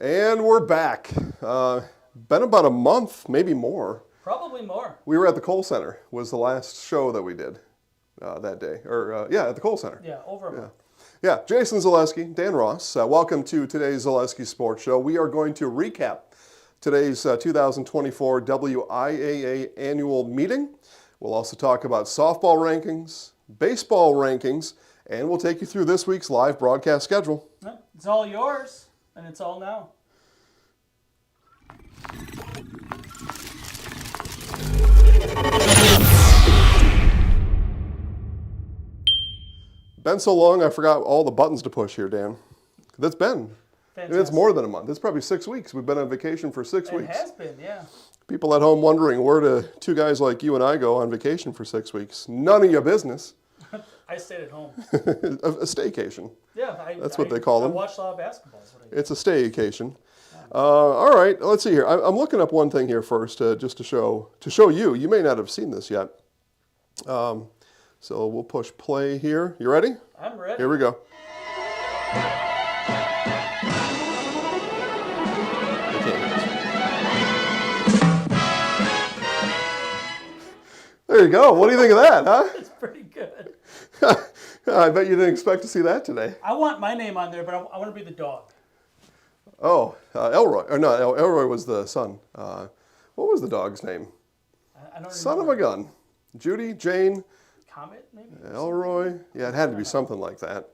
And we're back. Been about a month, maybe more. Probably more. We were at the Kohl Center. Was the last show that we did that day, at the Kohl Center. Yeah, over a month. Yeah, Jason Zaleski, Dan Ross. Welcome to today's Zaleski Sports Show. We are going to recap today's 2024 WIAA annual meeting. We'll also talk about softball rankings, baseball rankings, and we'll take you through this week's live broadcast schedule. It's all yours, and it's all now. Been so long, I forgot all the buttons to push here, Dan. That's been. Fantastic. It's more than a month. It's probably 6 weeks. We've been on vacation for 6 It weeks. has been, yeah. People at home wondering, where do two guys like you and I go on vacation for 6 weeks? None of your business. I stayed at home. A staycation. Yeah, That's what they call them. I watched a lot of basketball. Is what I did. It's a staycation. All right, let's see here. I'm looking up one thing here first, just to show you. You may not have seen this yet. So we'll push play here. You ready? I'm ready. Here we go. There you go. What do you think of that, huh? It's pretty good. I bet you didn't expect to see that today. I want my name on there, but I want to be the dog. Oh, Elroy. Or no, Elroy was the son. What was the dog's name? I don't Son of remember. a gun. Judy, Jane, Comet, maybe? Elroy. Yeah, it had to be something like that.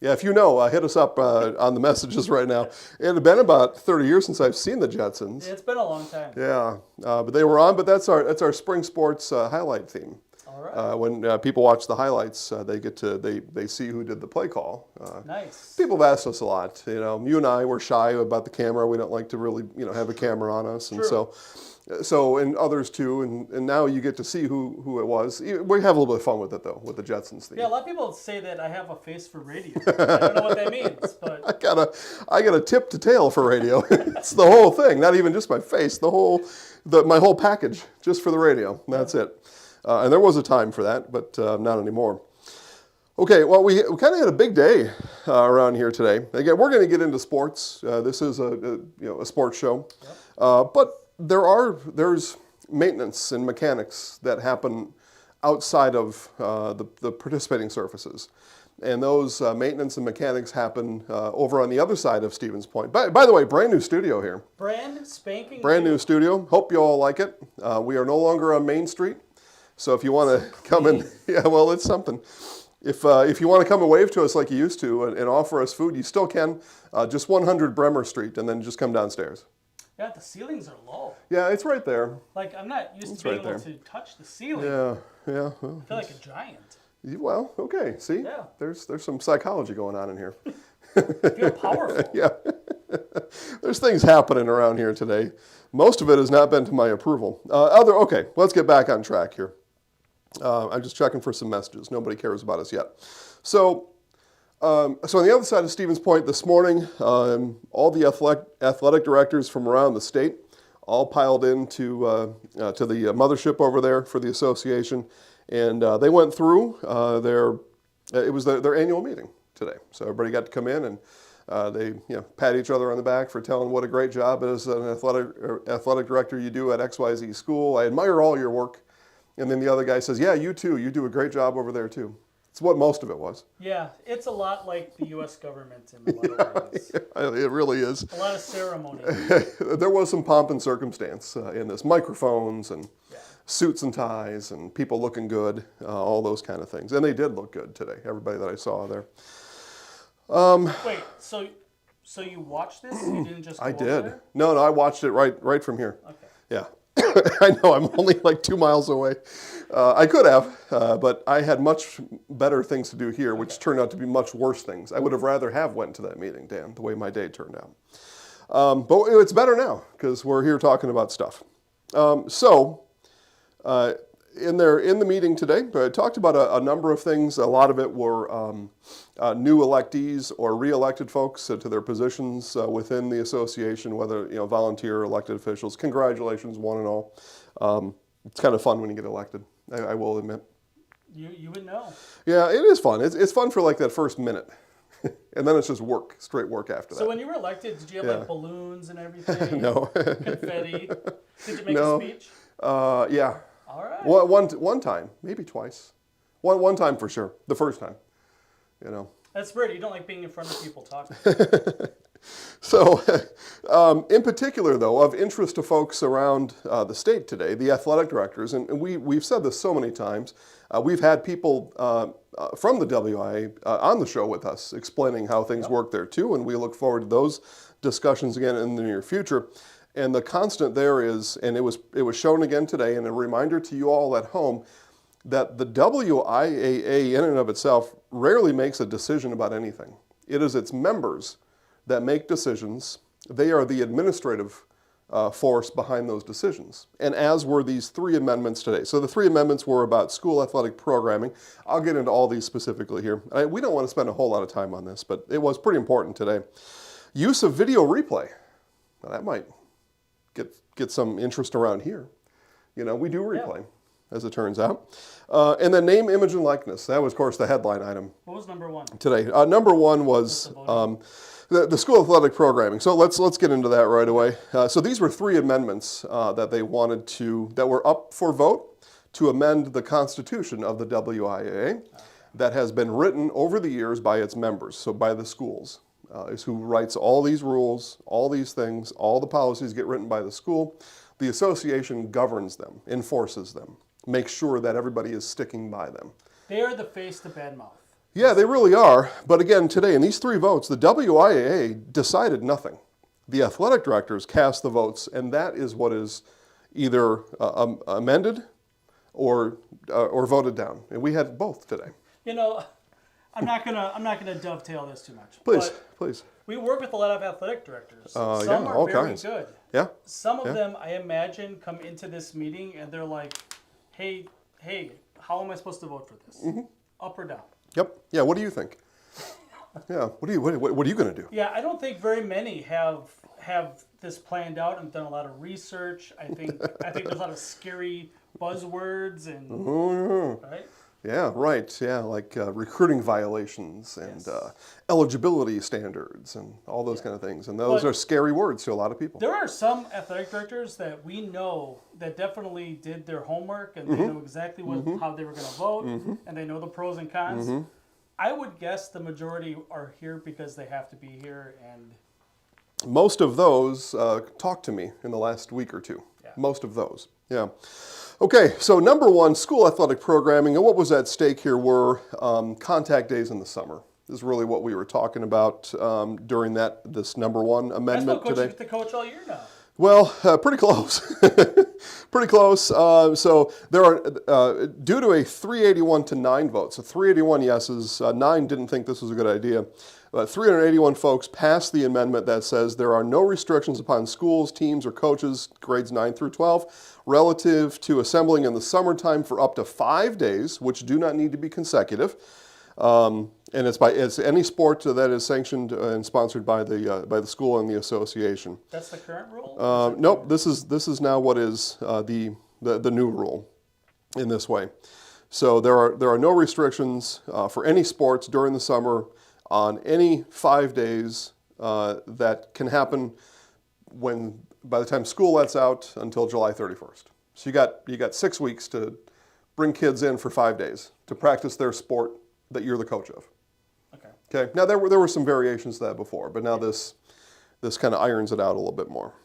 Yeah, if you know, hit us up on the messages right now. It had been about 30 years since I've seen the Jetsons. Yeah, it's been a long time. Yeah, but they were on. But that's our spring sports highlight theme. All right. When people watch the highlights, they see who did the play call. Nice. People have asked us a lot. You and I were shy about the camera. We don't like to really have a camera on us, and True. so and others too. And now you get to see who it was. We have a little bit of fun with it though, with the Jetsons theme. Yeah, a lot of people say that I have a face for radio. I don't know what that means, but I got a tip to tail for radio. It's the whole thing, not even just my face. My whole package just for the radio. That's it. And there was a time for that, but not anymore. Okay, well, we kind of had a big day around here today. Again, we're going to get into sports. This is a sports show, but there's maintenance and mechanics that happen outside of the participating surfaces, and those maintenance and mechanics happen over on the other side of Stevens Point. By the way, brand new studio here. brand spanking Brand new studio. Hope you all like it. We are no longer on Main Street. So if you want to come in, yeah, well, it's something. If you want to come and wave to us like you used to and offer us food, you still can. Just 100 Bremer Street, and then just come downstairs. Yeah, the ceilings are low. Yeah, it's right there. Like, I'm not used It's to being right able to touch the ceiling. Yeah. Well, I feel like a giant. well, okay. See, Yeah. there's some psychology going on in here. I feel powerful. Yeah, there's things happening around here today. Most of it has not been to my approval. Okay, let's get back on track here. I'm just checking for some messages. Nobody cares about us yet. So on the other side of Stevens Point this morning, all the athletic directors from around the state all piled into to the mothership over there for the association, and they went through it was their annual meeting today. So everybody got to come in and they pat each other on the back for telling what a great job as an athletic director you do at XYZ school. I admire all your work. And then the other guy says, yeah, you too. You do a great job over there too. It's what most of it was. Yeah, it's a lot like the U.S. government in a lot of ways. It really is. A lot of ceremony. There was some pomp and circumstance in this. Microphones and suits and ties and people looking good, all those kind of things. And they did look good today, everybody that I saw there. Wait, so you watched this? You didn't just go I over did. there? No, I watched it right from here. Okay. Yeah. I know, I'm only like 2 miles away. I could have, but I had much better things to do here, which turned out to be much worse things. I would have rather have went to that meeting, Dan, the way my day turned out. But it's better now, because we're here talking about stuff. In the meeting today, I talked about a number of things. A lot of it were new electees or re-elected folks to their positions within the association, whether volunteer or elected officials. Congratulations, one and all. It's kind of fun when you get elected, I will admit. You would know. Yeah, it is fun. It's fun for like that first minute. And then it's just work, straight work after So that. when you were elected, did you have Yeah. like balloons and everything? No. Confetti? Did you make No. a speech? Yeah. All right. One time, maybe twice. One time for sure. The first time, you know. That's weird. You don't like being in front of people talking. So, in particular, though, of interest to folks around the state today, the athletic directors, and we've said this so many times, we've had people from the WIA on the show with us explaining how things work there too, and we look forward to those discussions again in the near future. And the constant there is, and it was shown again today, and a reminder to you all at home, that the WIAA in and of itself rarely makes a decision about anything. It is its members that make decisions. They are the administrative force behind those decisions. And as were these 3 amendments today. So the 3 amendments were about school athletic programming. I'll get into all these specifically here. We don't want to spend a whole lot of time on this, but it was pretty important today. Use of video replay. Now that might get some interest around here. You know, we do replay, as it turns out. And then name, image, and likeness. That was, of course, the headline item What was number 1? today. Number 1 was the school athletic programming. So let's get into that right away. So these were 3 amendments that they wanted that were up for vote to amend the constitution of the WIAA that has been written over the years by its members, so by the schools. Is who writes all these rules, all these things, all the policies get written by the school. The association governs them, enforces them, makes sure that everybody is sticking by them. They are the face to bad mouth. Yeah, they really are. But again, today, in these 3 votes, the WIAA decided nothing. The athletic directors cast the votes, and that is what is either amended or voted down. And we had both today. You know, I'm not gonna dovetail this too much. Please, but please. we work with a lot of athletic directors. Some yeah, are all very kinds. good. Yeah. Some of them, I imagine, come into this meeting and they're like, "Hey, how am I supposed to vote for this? Up or down?" Yep. Yeah. What do you think? Yeah. What are you going to do? Yeah, I don't think very many have this planned out and done a lot of research. I think there's a lot of scary buzzwords and right. Yeah, right. Yeah, like recruiting violations and eligibility standards and all those kind of things. And those are scary words to a lot of people. There are some athletic directors that we know that definitely did their homework and they know exactly how they were going to vote and they know the pros and cons. I would guess the majority are here because they have to be here. And most of those talked to me in the last week or 2. Yeah. Most of those. Yeah. Okay, so number 1, school athletic programming, and what was at stake here were contact days in the summer. This is really what we were talking about during this number 1 amendment that's today. what coaches get to coach all year now. Well, pretty close. Pretty close. So there are, due to a 381 to 9 vote, so 381 yeses, 9 didn't think this was a good idea. 381 folks passed the amendment that says there are no restrictions upon schools, teams, or coaches, grades 9 through 12, relative to assembling in the summertime for up to 5 days, which do not need to be consecutive. And it's any sport that is sanctioned and sponsored by the school and the association. That's the current rule? Nope. This is now what is the new rule in this way. So there are no restrictions for any sports during the summer on any 5 days that can happen by the time school lets out until July 31st. So you got 6 weeks to bring kids in for 5 days to practice their sport that you're the coach of. Okay. Now there were some variations to that before, but now this kind of irons it out a little bit more.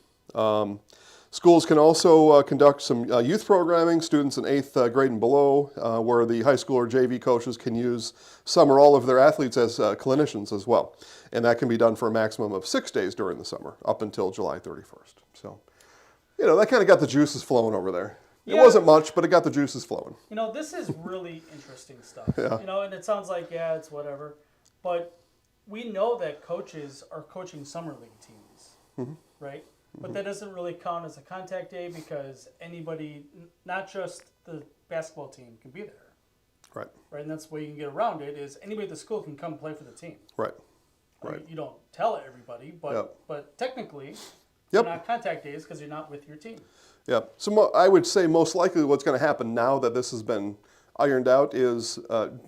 Schools can also conduct some youth programming, students in 8th grade and below, where the high school or JV coaches can use some or all of their athletes as clinicians as well. And that can be done for a maximum of 6 days during the summer, up until July 31st. So, that kind of got the juices flowing over there. It wasn't much, but it got the juices flowing. This is really interesting stuff. And it sounds like, it's whatever. But we know that coaches are coaching summer league teams, right? But that doesn't really count as a contact day because anybody, not just the basketball team, can be there. Right. Right, and that's the way you can get around it is anybody at the school can come play for the team. Right. I mean, you don't tell everybody, but technically, Yep. they're not contact days because you're not with your team. Yeah. So I would say most likely what's going to happen now that this has been ironed out is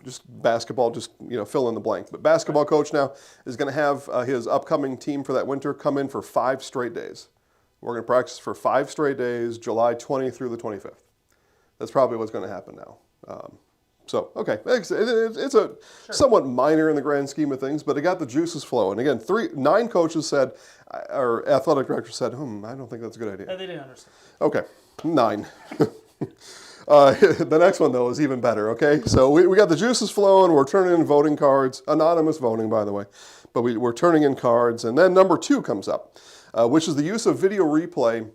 just basketball, just fill in the blank. But basketball coach now is going to have his upcoming team for that winter come in for 5 straight days. We're going to practice for 5 straight days, July 20th through the 25th. That's probably what's going to happen now. So, okay, it's a somewhat minor in the grand scheme of things, but it got the juices flowing. Again, 9 coaches said, or athletic directors said, I don't think that's a good idea. No, they didn't understand. Okay, 9. The next one, though, is even better, okay? So we got the juices flowing. We're turning in voting cards. Anonymous voting, by the way. But we're turning in cards. And then number 2 comes up, which is the use of video replay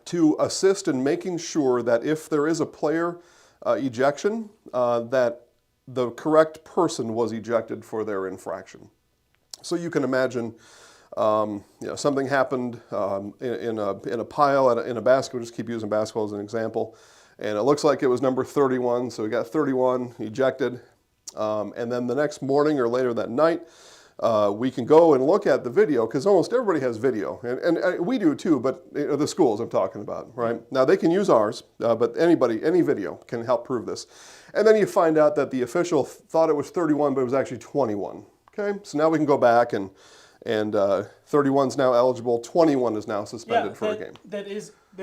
to assist in making sure that if there is a player ejection, that the correct person was ejected for their infraction. So you can imagine something happened in a pile in a basket. We'll just keep using basketball as an example. And it looks like it was number 31, so we got 31 ejected. And then the next morning or later that night, we can go and look at the video, because almost everybody has video. And we do too, but the schools I'm talking about, right? Now they can use ours, but any video can help prove this. And then you find out that the official thought it was 31, but it was actually 21. Okay, so now we can go back and 31 is now eligible, 21 is now suspended for a game. That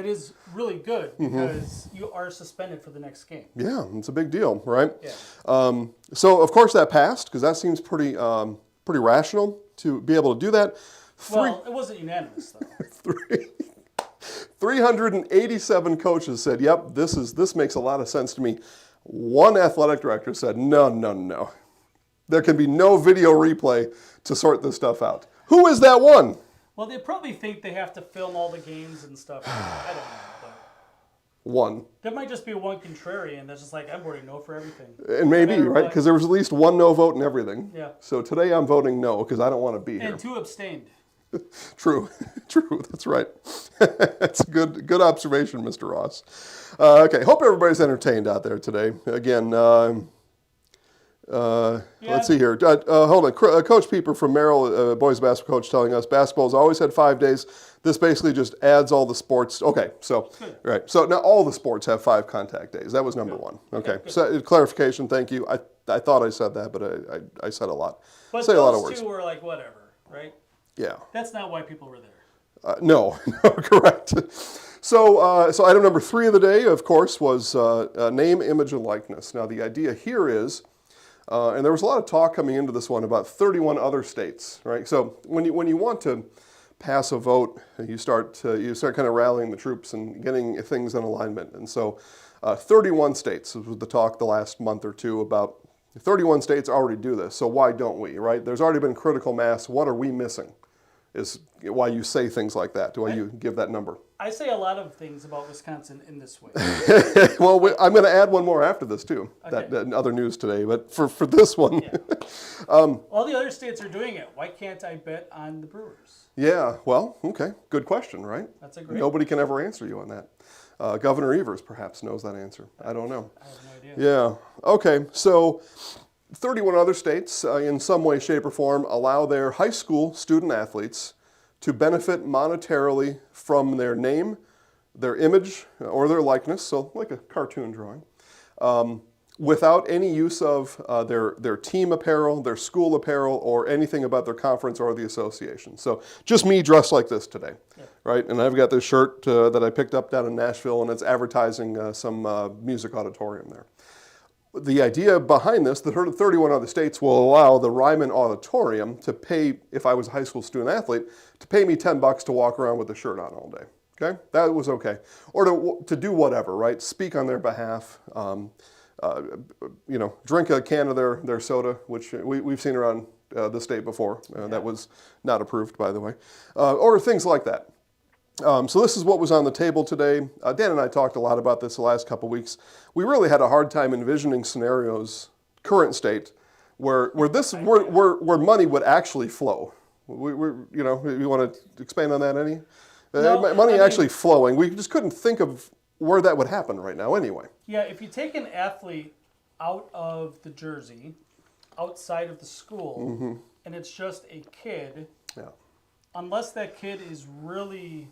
is really good, because you are suspended for the next game. Yeah, it's a big deal, right? Yeah. So of course that passed, because that seems pretty rational to be able to do that. Well, it wasn't unanimous though. 387 coaches said, "Yep, this makes a lot of sense to me." One athletic director said, "No. There can be no video replay to sort this stuff out." Who is that one? Well, they probably think they have to film all the games and stuff. I don't know. But one. there might just be one contrarian that's just like, I'm voting no for everything. And maybe, right? Because there was at least one no vote in everything. Yeah. So today I'm voting no, because I don't want to be here. And 2 abstained. True. That's right. That's a good observation, Mr. Ross. Okay, hope everybody's entertained out there today. Again, let's see here. Hold on. Coach Pieper from Merrill, boys basketball coach, telling us basketball's always had 5 days. This basically just adds all the sports. Okay, so right. So now all the sports have 5 contact days. That was number 1. Okay, so clarification. Thank you. I thought I said that, but I said a lot. But say a lot of those words. 2 were like whatever, right? Yeah. That's not why people were there. No, correct. So item number 3 of the day, of course, was name, image, and likeness. Now the idea here is, and there was a lot of talk coming into this one about 31 other states, right? So when you want to pass a vote, you start kind of rallying the troops and getting things in alignment. And so 31 states was the talk the last month or two about. 31 states already do this, so why don't we, right? There's already been critical mass. What are we missing? Is why you say things like that, why you give that number. I say a lot of things about Wisconsin in this way. Well, I'm going to add one more after this too, Okay. that other news today, but for this one. Yeah. All the other states are doing it. Why can't I bet on the Brewers? Yeah, well, okay, good question, right? That's a great Nobody can ever answer you on that. Governor Evers perhaps knows that answer. I don't know. I have no idea. Yeah, okay, so 31 other states, in some way, shape, or form, allow their high school student athletes to benefit monetarily from their name, their image, or their likeness, so like a cartoon drawing, without any use of their team apparel, their school apparel, or anything about their conference or the association. So just me dressed like this today, right? And I've got this shirt that I picked up down in Nashville, and it's advertising some music auditorium there. The idea behind this, the 31 other states will allow the Ryman Auditorium to pay, if I was a high school student athlete, to pay me $10 to walk around with the shirt on all day. Okay, that was okay. Or to do whatever, right? Speak on their behalf. Drink a can of their soda, which we've seen around the state before. That was not approved, by the way. Or things like that. So this is what was on the table today. Dan and I talked a lot about this the last couple of weeks. We really had a hard time envisioning scenarios, current state, where money would actually flow. You want to expand on that any? No, money actually flowing. We just couldn't think of where that would happen right now anyway. Yeah, if you take an athlete out of the jersey, outside of the school, and it's just a kid, unless that kid is really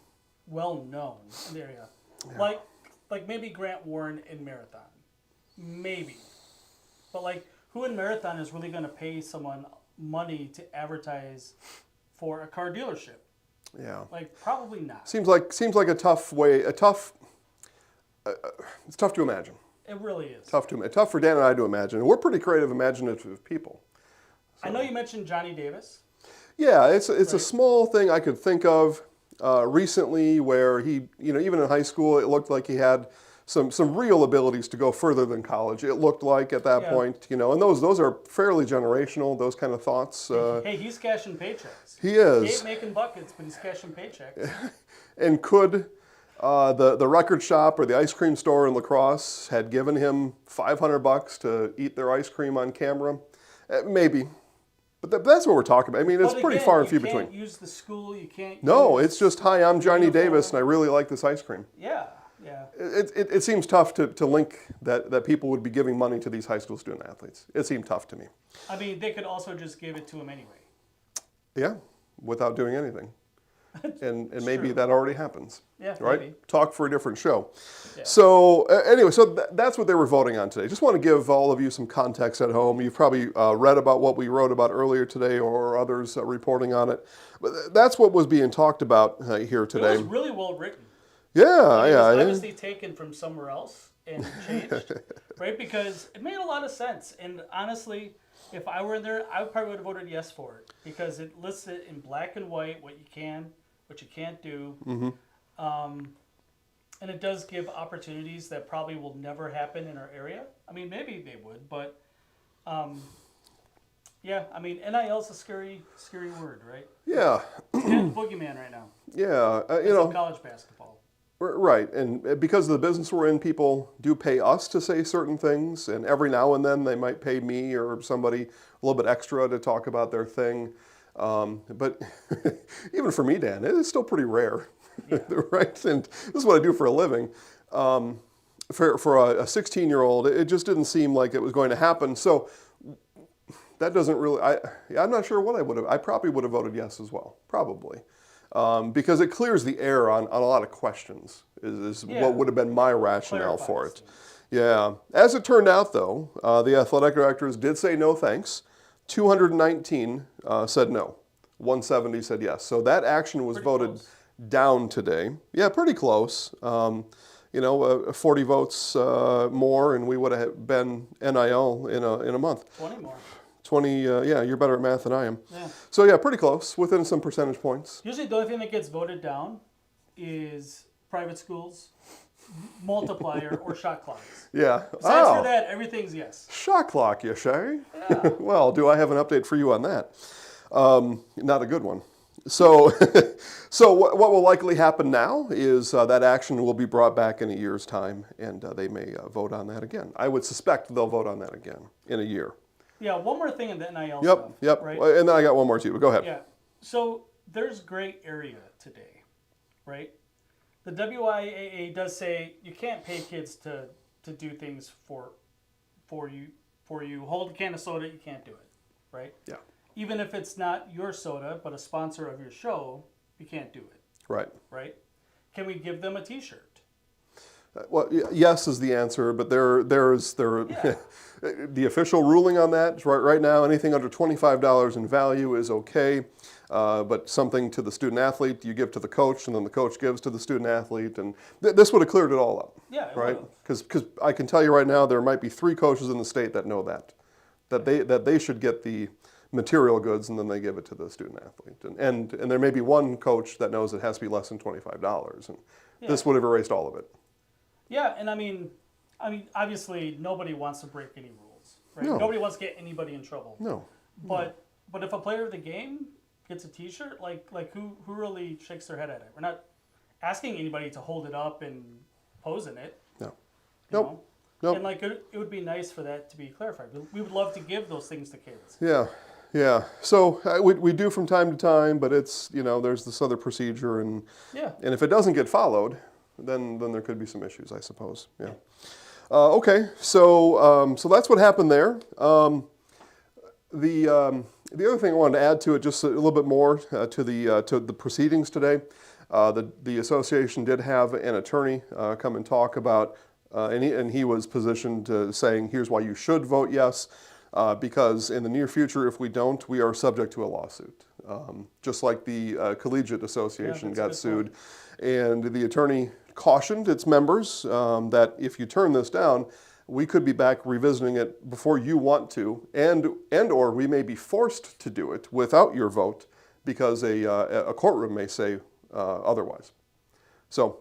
well known in the area, like maybe Grant Warren in marathon, maybe. But like, who in marathon is really going to pay someone money to advertise for a car dealership? Yeah. Like, probably not. Seems like a tough way. It's tough to imagine. It really is. Tough for Dan and I to imagine. We're pretty creative, imaginative people. I know you mentioned Johnny Davis. Yeah, it's a small thing I could think of recently where he, even in high school, it looked like he had some real abilities to go further than college. It looked like at that point, and those are fairly generational. Those kind of thoughts. Hey, he's cashing paychecks. He is. He ain't making buckets, but he's cashing paychecks. And could the record shop or the ice cream store in La Crosse had given him $500 to eat their ice cream on camera? Maybe. But that's what we're talking about. I mean, it's pretty far and few between. You can't use the school. You can't. No, it's just, hi, I'm Johnny Davis, and I really like this ice cream. Yeah. It seems tough to link that people would be giving money to these high school student athletes. It seemed tough to me. I mean, they could also just give it to him anyway. Yeah, without doing anything. And maybe true. that already happens. Yeah, right? maybe. Talk for a different show. Yeah. So anyway, that's what they were voting on today. Just want to give all of you some context at home. You've probably read about what we wrote about earlier today or others reporting on it. But that's what was being talked about here today. It was really well written. Yeah, It yeah. was obviously taken from somewhere else and changed, right? Because it made a lot of sense. And honestly, if I were in there, I probably would have voted yes for it because it lists it in black and white what you can, what you can't do. Mm-hmm. And it does give opportunities that probably will never happen in our area. I mean, maybe they would, but yeah, I mean, NIL is a scary word, right? Yeah. It's kind of the boogeyman right now. Yeah, In college basketball. Right, and because of the business we're in, people do pay us to say certain things, and every now and then they might pay me or somebody a little bit extra to talk about their thing. But even for me, Dan, it is still pretty rare, Yeah. right? And this is what I do for a living. For a 16-year-old, it just didn't seem like it was going to happen. So that doesn't really, I'm not sure what I would have. I probably would have voted yes as well, probably. Because it clears the air on a lot of questions, is what would have been my rationale for it. Yeah. As it turned out, though, the athletic directors did say no thanks. 219 said no. 170 said yes. So that action was voted down today. Yeah, pretty close. 40 votes more, and we would have been NIL in a month. 20 more. 20, yeah, you're better at math than I am. Yeah. So yeah, pretty close, within some percentage points. Usually the only thing that gets voted down is private schools, multiplier, or shot clocks. Yeah. Besides for that, everything's yes. Shot clock, you say? Yeah. Well, do I have an update for you on that? Not a good one. So, what will likely happen now is that action will be brought back in a year's time, and they may vote on that again. I would suspect they'll vote on that again in a year. Yeah, one more thing in the NIL stuff. Yep. Right? And then I got one more too, but go ahead. Yeah. So there's gray area today, right? The WIAA does say you can't pay kids to do things for you. Hold a can of soda, you can't do it, right? Yeah. Even if it's not your soda, but a sponsor of your show, you can't do it. Right. Right? Can we give them a T-shirt? Well, yes is the answer, but there's Yeah. the official ruling on that right now. Anything under $25 in value is okay, but something to the student athlete you give to the coach, and then the coach gives to the student athlete, and this would have cleared it all up. Yeah, it right. would've. Because I can tell you right now, there might be 3 coaches in the state that know that they should get the material goods, and then they give it to the student athlete, and there may be 1 coach that knows it has to be less than $25, and this would have erased all of it. Yeah, and I mean, obviously nobody wants to break any rules, right? No. Nobody wants to get anybody in trouble. No. But if a player of the game gets a T-shirt, like who really shakes their head at it? We're not asking anybody to hold it up and pose in it. No. you know? Nope. And it would be nice for that to be clarified. We would love to give those things to kids. Yeah. So we do from time to time, but it's there's this other procedure, and if it doesn't get followed, then there could be some issues, I suppose. Yeah. Okay. So that's what happened there. The other thing I wanted to add to it, just a little bit more to the proceedings today. The association did have an attorney come and talk about and he was positioned saying, here's why you should vote yes, because in the near future, if we don't, we are subject to a lawsuit. Just like the Collegiate Association got sued. And the attorney cautioned its members that if you turn this down, we could be back revisiting it before you want to, and or we may be forced to do it without your vote because a courtroom may say otherwise. So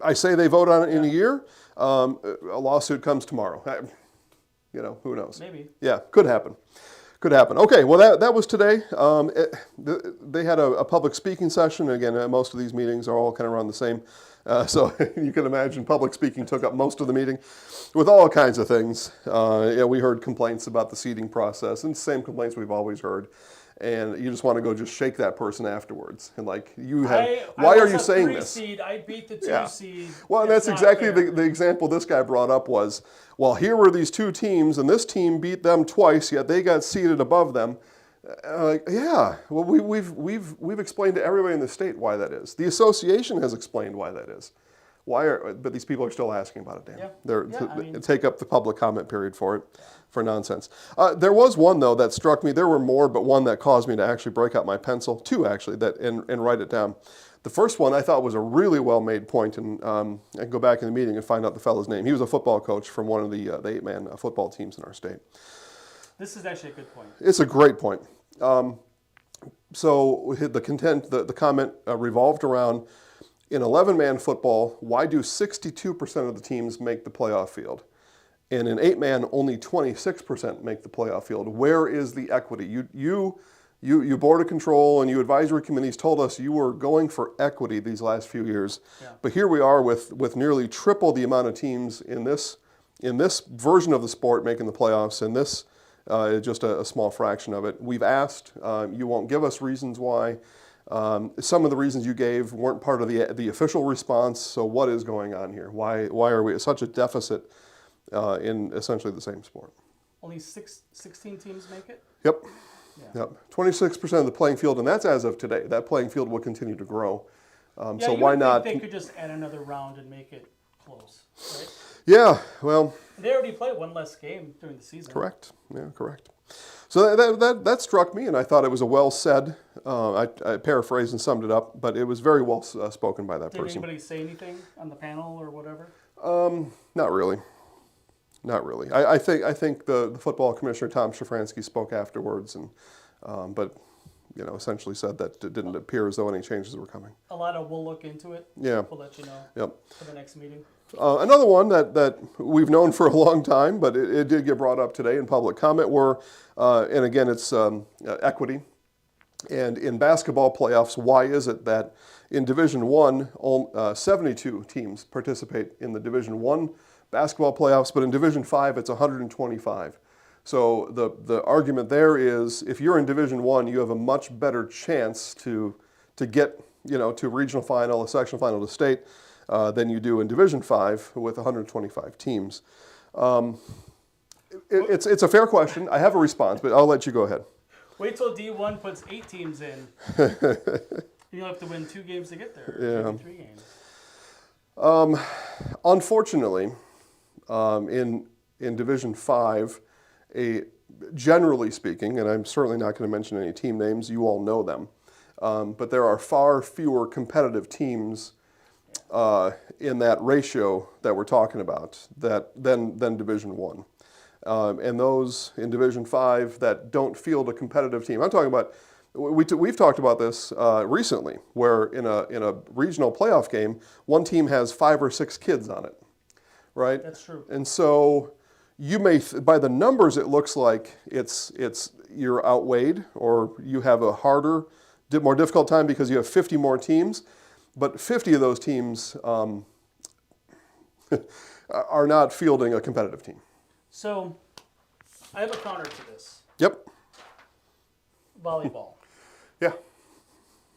I say they vote on it in a year. A lawsuit comes tomorrow. Who knows? Maybe. Yeah, could happen. Could happen. Okay, well, that was today. They had a public speaking session. Again, most of these meetings are all kind of around the same. So you can imagine public speaking took up most of the meeting with all kinds of things. We heard complaints about the seating process, and same complaints we've always heard. And you just want to go just shake that person afterwards. And like, why are you saying this? Seed. I beat the 2 seed. Well, and that's exactly the example this guy brought up was, well, here were these 2 teams, and this team beat them twice, yet they got seated above them. Well, we've explained to everybody in the state why that is. The association has explained why that is. But these people are still asking about it, Dan. They take up the public comment period for it, for nonsense. There was one, though, that struck me. There were more, but one that caused me to actually break out my pencil. 2, actually, and write it down. The first one I thought was a really well-made point, and I can go back in the meeting and find out the fellow's name. He was a football coach from one of the 8-man football teams in our state. This is actually a good point. It's a great point. So the comment revolved around, in 11-man football, why do 62% of the teams make the playoff field? And in 8-man, only 26% make the playoff field. Where is the equity? You board of control and you advisory committees told us you were going for equity these last few years. Yeah. But here we are with nearly triple the amount of teams in this version of the sport making the playoffs, and this just a small fraction of it. We've asked, you won't give us reasons why. Some of the reasons you gave weren't part of the official response, so what is going on here? Why are we at such a deficit in essentially the same sport? Only 16 teams make it? Yep. Yeah. Yep. 26% of the playing field, and that's as of today. That playing field will continue to grow. So why not? They could just add another round and make it close, right? Yeah, well. They already played one less game during the season. Correct. Yeah, correct. So that struck me, and I thought it was a well said. I paraphrased and summed it up, but it was very well spoken by that person. Did anybody say anything on the panel or whatever? Not really. Not really. I think the football commissioner Tom Shafransky spoke afterwards, and but essentially said that it didn't appear as though any changes were coming. A lot of we'll look into it. Yeah. We'll let you know. Yep. For the next meeting. Another one that we've known for a long time, but it did get brought up today in public comment and again, it's equity. And in basketball playoffs, why is it that in Division I, 72 teams participate in the Division I basketball playoffs, but in Division V, it's 125. So the argument there is, if you're in Division I, you have a much better chance to get to regional final, a sectional final, to state than you do in Division V with 125 teams. It's a fair question. I have a response, but I'll let you go ahead. Wait till D1 puts 8 teams in. You'll have to win 2 games to get there. Yeah. Maybe 3 games. Unfortunately, in Division V, generally speaking, and I'm certainly not going to mention any team names, you all know them, but there are far fewer competitive teams in that ratio that we're talking about than Division I. And those in Division V that don't field a competitive team. I'm talking about, we've talked about this recently, where in a regional playoff game, one team has 5 or 6 kids on it, right? That's true. And so you may, by the numbers, it looks like you're outweighed, or you have a harder, more difficult time because you have 50 more teams, but 50 of those teams are not fielding a competitive team. So, I have a counter to this. Yep. Volleyball. Yeah.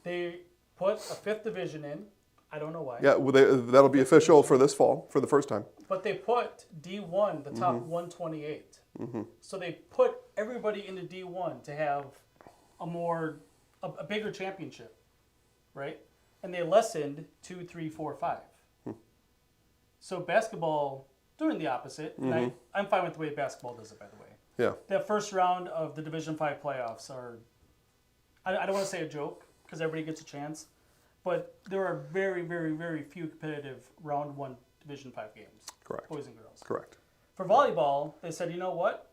They put a 5th division in. I don't know why. Yeah, well, that'll be official for this fall, for the first time. But they put D1, the top 128. Mm-hmm. So they put everybody into D1 to have a bigger championship, right? And they lessened 2, 3, 4, 5. So basketball doing the opposite, and I'm fine with the way basketball does it, by the way. Yeah. The first round of the Division V playoffs are, I don't want to say a joke, because everybody gets a chance, but there are very, very, very few competitive round one Division V games. Correct. Boys and girls. Correct. For volleyball, they said, you know what?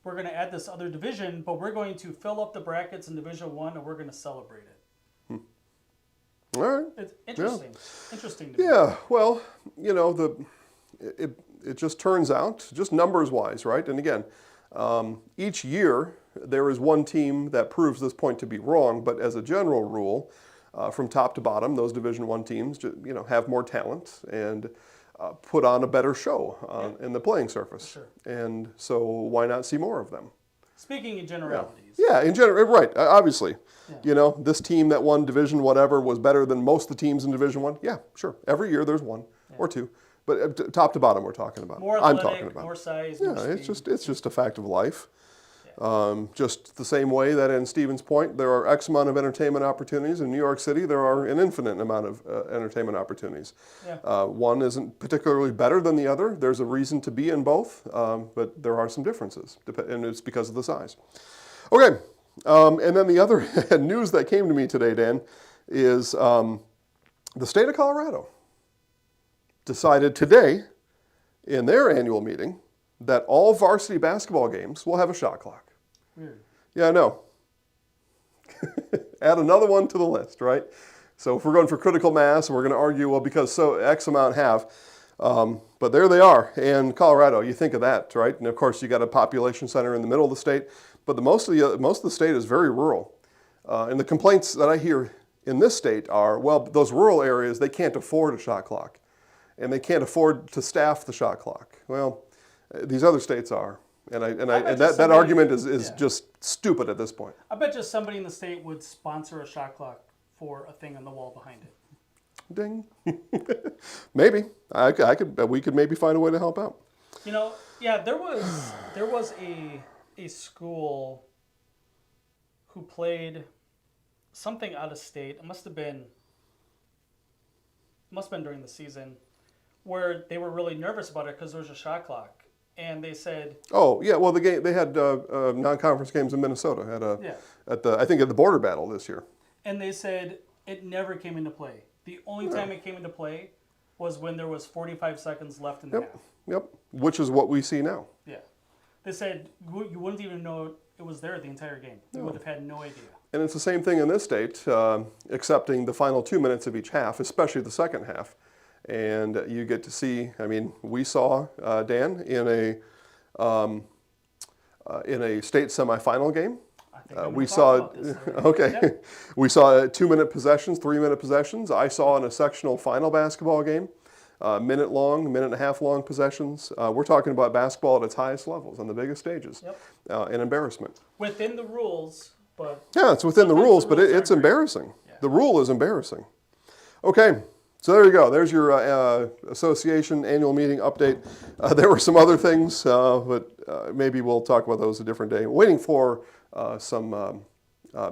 We're going to add this other division, but we're going to fill up the brackets in Division I, and we're going to celebrate it. All right. It's interesting. Interesting to me. Yeah. Well, it just turns out, just numbers wise, right? And again, each year there is one team that proves this point to be wrong, but as a general rule, from top to bottom, those Division I teams, have more talent and put on a better show in the playing surface. Sure. And so why not see more of them? Speaking in generalities. Yeah, in general, right, obviously. Yeah. This team that won Division whatever was better than most of the teams in Division I. Yeah, sure. Every year there's one or two. But top to bottom we're talking about. More athletic, I'm talking about. More size, more speed. It's just a fact of life. Just the same way that in Stevens Point there are X amount of entertainment opportunities, in New York City there are an infinite amount of entertainment opportunities. Yeah. One isn't particularly better than the other. There's a reason to be in both, but there are some differences, and it's because of the size. Okay, and then the other news that came to me today, Dan, is the state of Colorado decided today in their annual meeting that all varsity basketball games will have a shot clock. Weird. Yeah, I know. Add another one to the list, right? So if we're going for critical mass, we're going to argue, well, because so X amount have. But there they are in Colorado. You think of that, right? And of course, you got a population center in the middle of the state, but most of the state is very rural. And the complaints that I hear in this state are, well, those rural areas, they can't afford a shot clock, and they can't afford to staff the shot clock. Well, these other states are, and that argument is just stupid at this point. I bet just somebody in the state would sponsor a shot clock for a thing on the wall behind it. Ding. Maybe we could maybe find a way to help out. There was a school who played something out of state. It must have been during the season, where they were really nervous about it because there was a shot clock. And they said, "Oh yeah, well they had non-conference games in Minnesota at the border battle this year." And they said it never came into play. The only time it came into play was when there was 45 seconds left in the half. Yep, which is what we see now. Yeah, they said you wouldn't even know it was there the entire game. You would have had no idea. And it's the same thing in this state, excepting the final 2 minutes of each half, especially the second half. And you get to see, we saw, Dan, in a state semifinal game. We saw, we saw 2 minute possessions, 3 minute possessions. I saw in a sectional final basketball game, minute and a half long possessions. We're talking about basketball at its highest levels on the biggest stages. Yep. An embarrassment. Within the rules, but... Yeah, it's within the rules, but it's embarrassing. Yeah. The rule is embarrassing. Okay. So there you go. There's your association annual meeting update. There were some other things, but maybe we'll talk about those a different day. Waiting for some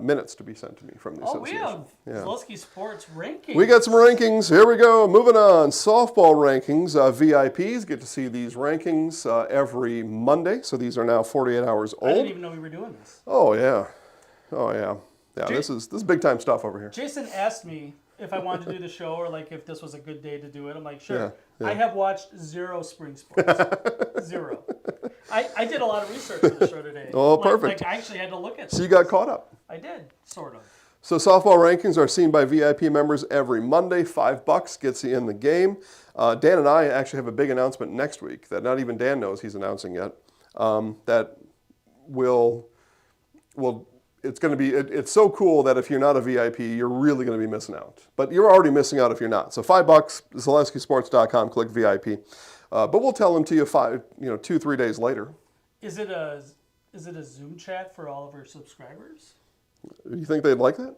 minutes to be sent to me from the association. We have Zaleski Sports rankings. We got some rankings. Here we go. Moving on. Softball rankings. VIPs get to see these rankings every Monday. So these are now 48 hours old. I didn't even know we were doing this. Oh, yeah. Yeah, this is big time stuff over here. Jason asked me if I wanted to do the show or if this was a good day to do it. I'm like, sure. Yeah. I have watched 0 spring sports. 0. I did a lot of research for the show today. Oh, perfect. I actually had to look at this. So you got caught up. I did, sort of. So softball rankings are seen by VIP members every Monday. $5 gets you in the game. Dan and I actually have a big announcement next week that not even Dan knows he's announcing yet. That will it's going to be, it's so cool that if you're not a VIP, you're really going to be missing out. But you're already missing out if you're not. So $5, ZaleskiSports.com, click VIP. But we'll tell them to you 2-3 days later. Is it a Zoom chat for all of our subscribers? You think they'd like that?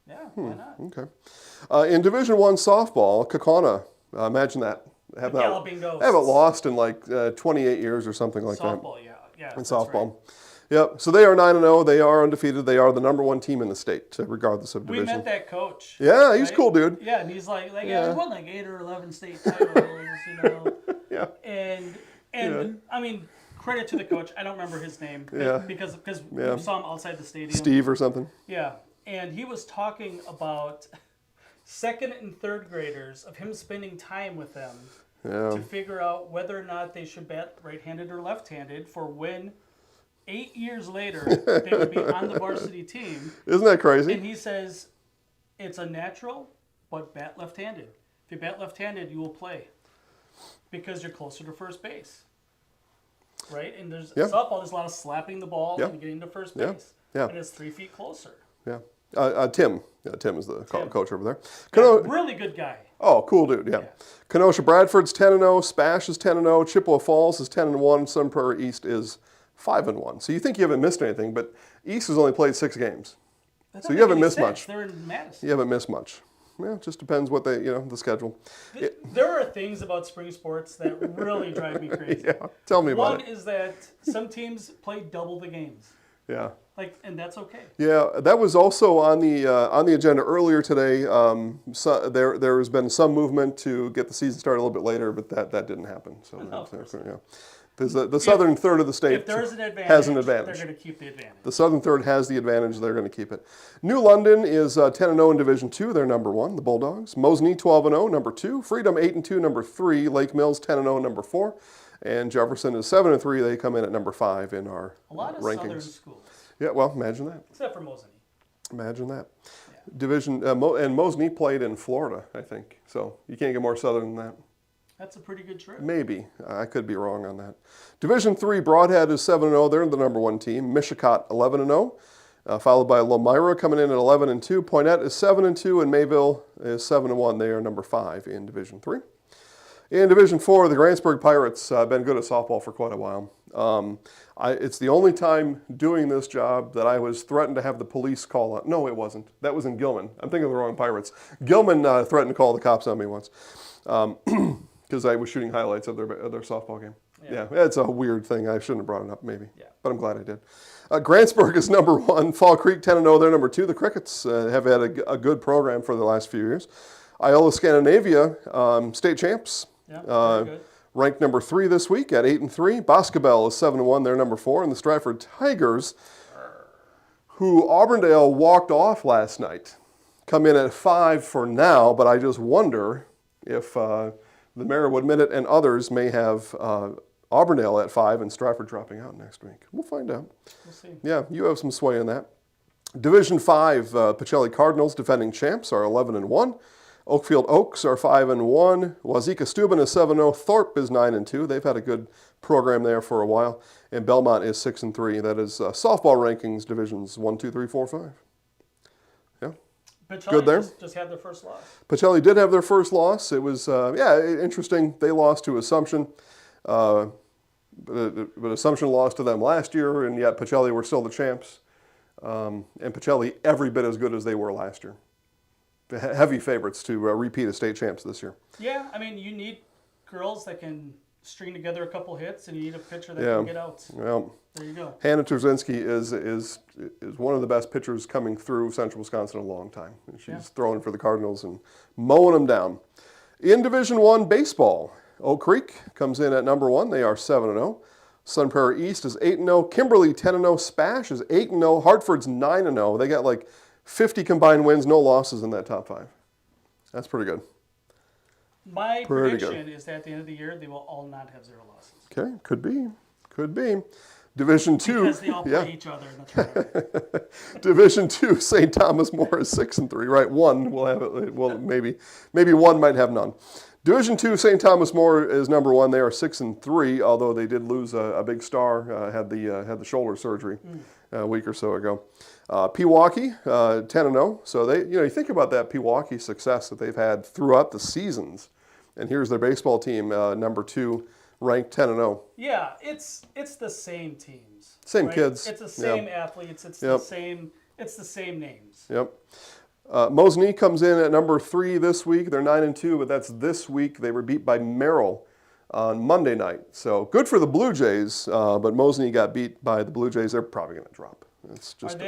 Yeah, why not? Okay. In Division I softball, Kaukauna, imagine that. Haven't lost in 28 years or something like that. Softball, yeah. In softball. Right. Yep. So they are 9-0. They are undefeated. They are the number one team in the state, regardless of We division. met that coach. Yeah, he's right? cool, dude. Yeah, and he's like Yeah. I won like 8 or 11 state titles, Yeah. And Yeah. I mean, credit to the coach. I don't remember his name, Yeah. because Yeah. we saw him outside the stadium. Steve or something. Yeah, and he was talking about second and third graders, of him spending time with them Yeah. to figure out whether or not they should bat right-handed or left-handed for when 8 years later they would be on the varsity team. Isn't that crazy? And he says it's a natural, but bat left-handed. If you bat left-handed, you will play because you're closer to first base. Right? And there's softball, there's a lot of slapping the ball and getting to first base. Yeah. And it's 3 feet closer. Yeah. Tim. Yeah, Tim is the coach over there. Really good guy. Oh, cool dude, yeah. Kenosha Bradford's 10-0, Spash is 10-0, Chippewa Falls is 10-1, Sun Prairie East is 5-1. So you think you haven't missed anything, but East has only played 6 games. So you haven't missed much. They're in Madison. You haven't missed much. Well, it just depends what they, the schedule. There are things about spring sports that really drive me crazy. Yeah, tell me about it. One is that some teams play double the games. Yeah. And that's okay. Yeah, that was also on the agenda earlier today. So there has been some movement to get the season started a little bit later, but that didn't happen. So the southern third of the state if there's an advantage, has an advantage. They're going to keep the advantage. The southern third has the advantage. They're going to keep it. New London is 10-0 in Division 2. They're number 1, the Bulldogs. Mosney 12-0, number 2. Freedom 8-2, number 3. Lake Mills 10-0, number 4. And Jefferson is 7-3. They come in at number 5 in our a lot of rankings. southern schools. Yeah, well, imagine that. Except for Mosney. Imagine that. Yeah. Division and Mosney played in Florida, I think. So you can't get more southern than that. That's a pretty good trip. Maybe. I could be wrong on that. Division 3, Broadhead is 7-0. They're the number 1 team. Mishicot 11-0, followed by Lomira coming in at 11-2. Poinette is 7-2, and Mayville is 7-1. They are number 5 in Division 3. In Division 4, the Grantsburg Pirates have been good at softball for quite a while. It's the only time doing this job that I was threatened to have the police call on. No, it wasn't. That was in Gilman. I'm thinking of the wrong Pirates. Gilman threatened to call the cops on me once because I was shooting highlights of their softball game. Yeah, it's a weird thing. I shouldn't have brought it up, maybe. Yeah. But I'm glad I did. Grantsburg is number 1. Fall Creek 10-0. They're number 2. The Crickets have had a good program for the last few years. Iola Scandinavia, state champs. Yeah, very good. Ranked number 3 this week at 8-3. Boscobel is 7-1. They're number 4. And the Stratford Tigers, who Auburndale walked off last night, come in at 5 for now. But I just wonder if the mayor would admit it, and others may have Auburndale at 5 and Stratford dropping out next week. We'll find out. We'll see. Yeah, you have some sway in that. Division 5, Pacelli Cardinals, defending champs, are 11-1. Oakfield Oaks are 5-1. Wazeeka Steuben is 7-0. Thorpe is 9-2. They've had a good program there for a while. And Belmont is 6-3. That is softball rankings, divisions 1, 2, 3, 4, 5. Yeah. Pacelli Good there. Just had their first loss. Pacelli did have their first loss. It was, interesting. They lost to Assumption. But Assumption lost to them last year, and yet Pacelli were still the champs. And Pacelli every bit as good as they were last year. Heavy favorites to repeat as state champs this year. Yeah, I mean, you need girls that can string together a couple hits, and you need a pitcher that can get outs. Well, there you go. Hannah Trzynski is one of the best pitchers coming through Central Wisconsin in a long time. She's throwing for the Cardinals and mowing them down. In Division 1 baseball, Oak Creek comes in at number 1. They are 7-0. Sun Prairie East is 8-0. Kimberly 10-0. Spash is 8-0. Hartford's 9-0. They got like 50 combined wins, no losses in that top 5. That's pretty good. My prediction is that at the end of the year, they will all not have 0 losses. Okay, could be. Division 2. Because they all play each other in the tournament. Division 2, St. Thomas More is 6-3, right? One will have it. Well, maybe one might have none. Division 2, St. Thomas More is number 1. They are 6-3, although they did lose a big star, had the shoulder surgery a week or so ago. Pewaukee, 10-0. So they, you think about that Pewaukee success that they've had throughout the seasons, and here's their baseball team, number 2, ranked 10-0. Yeah, it's the same teams, same right? kids. It's the same athletes. It's the same names. Yep. Mosney comes in at number 3 this week. They're 9-2, but that's this week. They were beat by Merrill on Monday night. So good for the Blue Jays, but Mosney got beat by the Blue Jays. They're probably going to drop. It's just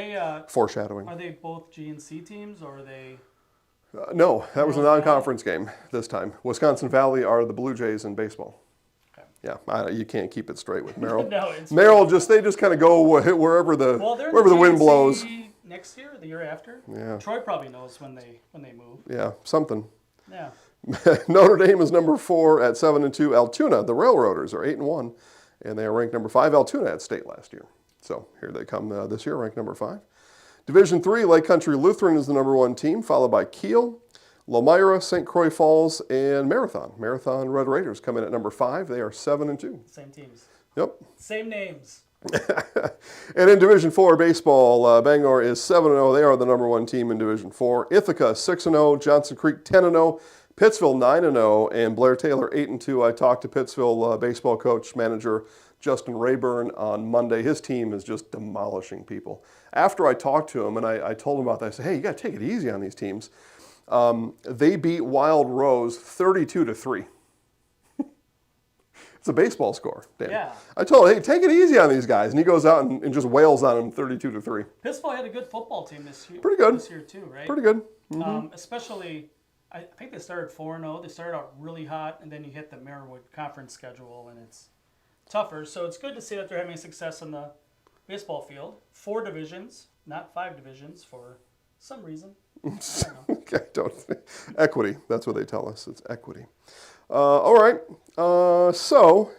foreshadowing. Are they both GNC teams, or are they? No, that was a non-conference game this time. Wisconsin Valley are the Blue Jays in baseball. Okay. Yeah, you can't keep it straight with Merrill. No, Merrill they just kind of go wherever the wind blows. Next year, or the year after. Yeah. Troy probably knows when they move. Yeah, something. Yeah. Notre Dame is number 4 at 7-2. Altoona, the Railroaders, are 8-1, and they are ranked number 5. Altoona had state last year, so here they come this year, ranked number 5. Division 3, Lake Country Lutheran is the number 1 team, followed by Kiel, Lomira, St. Croix Falls, and Marathon. Marathon Red Raiders come in at number 5. They are 7-2. Same teams. Yep. Same names. And in Division 4 baseball, Bangor is 7-0. They are the number 1 team in Division 4. Ithaca 6-0. Johnson Creek 10-0. Pittsville 9-0. And Blair Taylor 8-2. I talked to Pittsville baseball coach manager Justin Rayburn on Monday. His team is just demolishing people. After I talked to him and I told him about that, I said, hey, you got to take it easy on these teams. They beat Wild Rose 32-3. It's a baseball score, Dan. Yeah. I told him, hey, take it easy on these guys. And he goes out and just wails on them 32-3. Pittsville had a good football team this year. Pretty good. This year, too, right? Pretty good. Mm-hmm. Especially, I think they started 4-0. They started out really hot, and then you hit the Merriwood Conference schedule, and it's tougher. So it's good to see that they're having success on the baseball field. 4 divisions, not 5 divisions for some reason. Okay, equity. That's what they tell us. It's equity. All right. So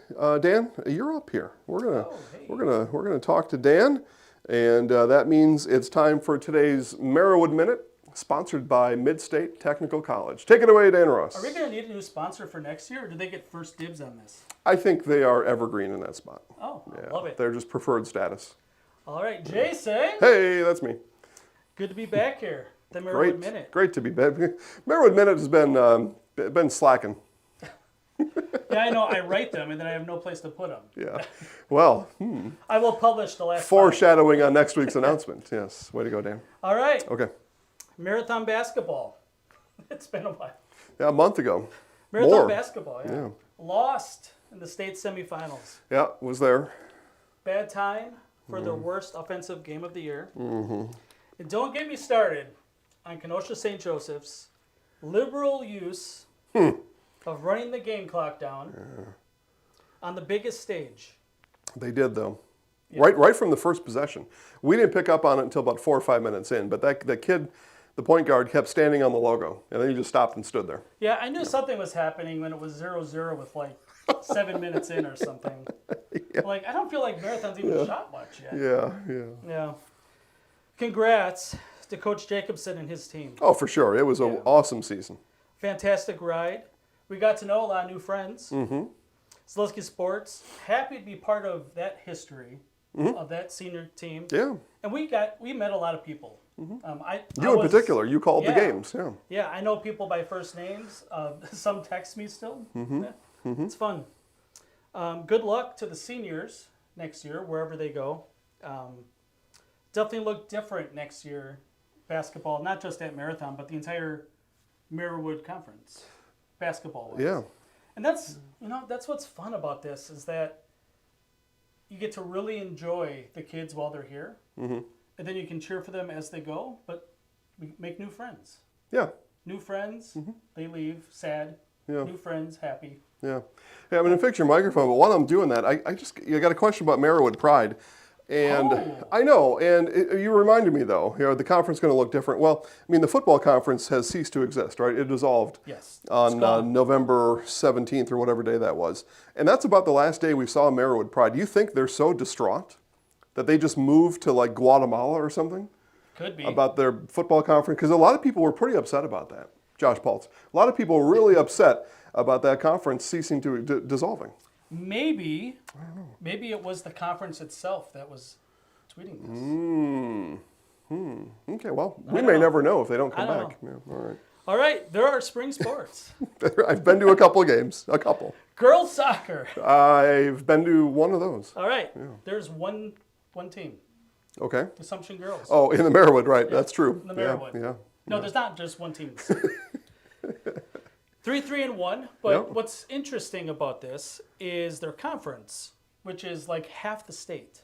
Dan, you're up here. We're gonna talk to Dan, and that means it's time for today's Merriwood Minute, sponsored by Mid-State Technical College. Take it away, Dan Ross. Are we gonna need a new sponsor for next year, or do they get first dibs on this? I think they are evergreen in that spot. Oh, yeah, love it. They're just preferred status. All right, Jason. Hey, that's me. Good to be back here. The Merriwood Minute. Great to be back. Merriwood Minute has been slacking. Yeah, I know. I write them, and then I have no place to put them. Yeah. Well, I will publish the last foreshadowing on next week's announcement. Yes. Way to go, Dan. All right. Okay. Marathon basketball. It's been a while. Yeah, a month ago. Marathon basketball, yeah. Lost in the state semifinals. Yeah, was there. Bad time for the worst offensive game of the year. Mm-hmm. And don't get me started on Kenosha St. Joseph's liberal use of running the game clock down on the biggest stage. They did, though. Yeah. Right from the first possession. We didn't pick up on it until about 4 or 5 minutes in, but that kid, the point guard, kept standing on the logo, and then he just stopped and stood there. Yeah, I knew something was happening when it was 0-0 with like 7 minutes in or something. Yeah. Like, I don't feel like Marathon's even shot much yet. Yeah. Congrats to Coach Jacobson and his team. Oh, for sure. It was an awesome season. Fantastic ride. We got to know a lot of new friends. Mm-hmm. Zaleski Sports, happy to be part of that history of that senior team. Yeah. And we met a lot of people. Mm-hmm. In particular, you called the games. Yeah. Yeah, I know people by first names. Some text me still. Mm-hmm. It's fun. Good luck to the seniors next year, wherever they go. Definitely look different next year, basketball, not just at Marathon, but the entire Merriwood Conference basketball. Yeah. And that's what's fun about this is that you get to really enjoy the kids while they're here, and then you can cheer for them as they go, but make new friends. Yeah. New friends, they leave sad. Yeah. New friends, happy. Yeah. Hey, I'm going to fix your microphone, but while I'm doing that, I got a question about Merriwood Pride. And I know, and you reminded me, though, the conference is going to look different. Well, I mean, the football conference has ceased to exist, right? It dissolved on November 17th or whatever day that was. And that's about the last day we saw Merriwood Pride. Do you think they're so distraught that they just moved to, like, Guatemala or something? Could be. About their football conference? Because a lot of people were pretty upset about that, Josh Paltz. A lot of people were really upset about that conference ceasing to dissolving. Maybe it was the conference itself that was tweeting this. Okay, well, we may never know if they don't come back. Yeah, all right, there are spring sports. I've been to a couple of games, a couple. Girls soccer. I've been to one of those. All right, there's one team. Okay. Assumption Girls. Oh, in the Merriwood, right, that's true. In the Merriwood. Yeah. No, there's not just one team. 3-3-1. But Yep. what's interesting about this is their conference, which is like half the state.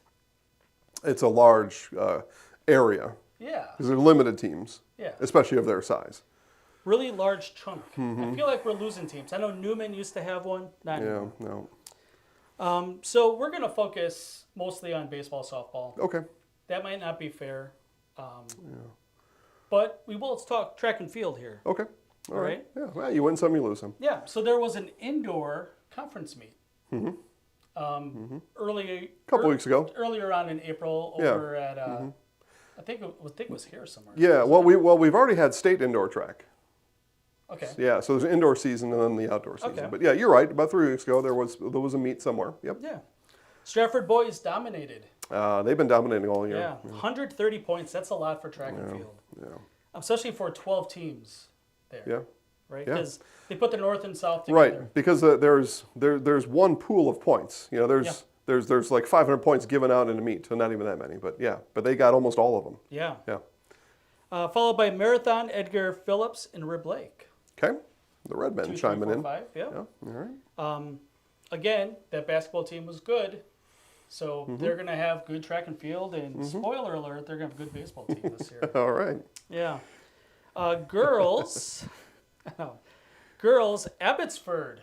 It's a large area Yeah. because they're limited teams, Yeah. especially of their size. Really large chunk. I feel like we're losing teams. I know Newman used to have one. Not Yeah, anymore. no. So we're going to focus mostly on baseball, softball. Okay. That might not be fair. But we will talk track and field here. Okay. All right. Right? Yeah. Well, you win some, you lose some. Yeah. So there was an indoor conference meet. Couple weeks ago. Earlier on in April Yeah. over at, I think it was here somewhere. Yeah. Well, we've already had state indoor track. Okay. Yeah. So there's an indoor season and then the outdoor season. Okay. But yeah, you're right. About 3 weeks ago, there was a meet somewhere. Yep. Yeah. Stratford boys dominated. They've been dominating all year. Yeah. 130 points. That's a lot for track and field. Yeah. Especially for 12 teams there. Yeah. Right? Yeah. Because they put the north and south together. Right. Because there's one pool of points. You know, there's like 500 points given out in a meet, so not even that many. But yeah, but they got almost all of them. Yeah. Yeah. Followed by Marathon, Edgar Phillips, and Rib Lake. Okay. The Red Men 2, 3, chiming 4, in. 5. Yeah. Yeah. All right. Again, that basketball team was good. So they're going to have good track and field. And spoiler alert, they're going to have a good baseball team this year. All right. Yeah. Girls, Abbotsford,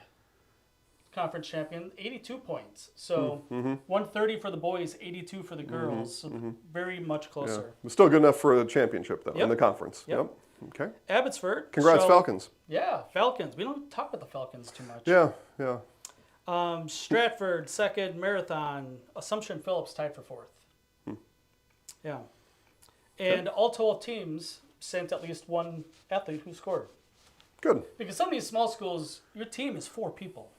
conference champion, 82 points. So 130 for the boys, 82 for the girls. So very much Yeah. closer. It's still good enough for the championship though in Yep. the conference. Yep. Okay. Abbotsford. Congrats, so- Falcons. Yeah, Falcons. We don't talk about the Falcons too much. Yeah. Yeah. Stratford, second, Marathon. Assumption Phillips tied for fourth. Yeah. And all 12 teams sent at least one athlete who scored. Good. Because some of these small schools, your team is 4 people.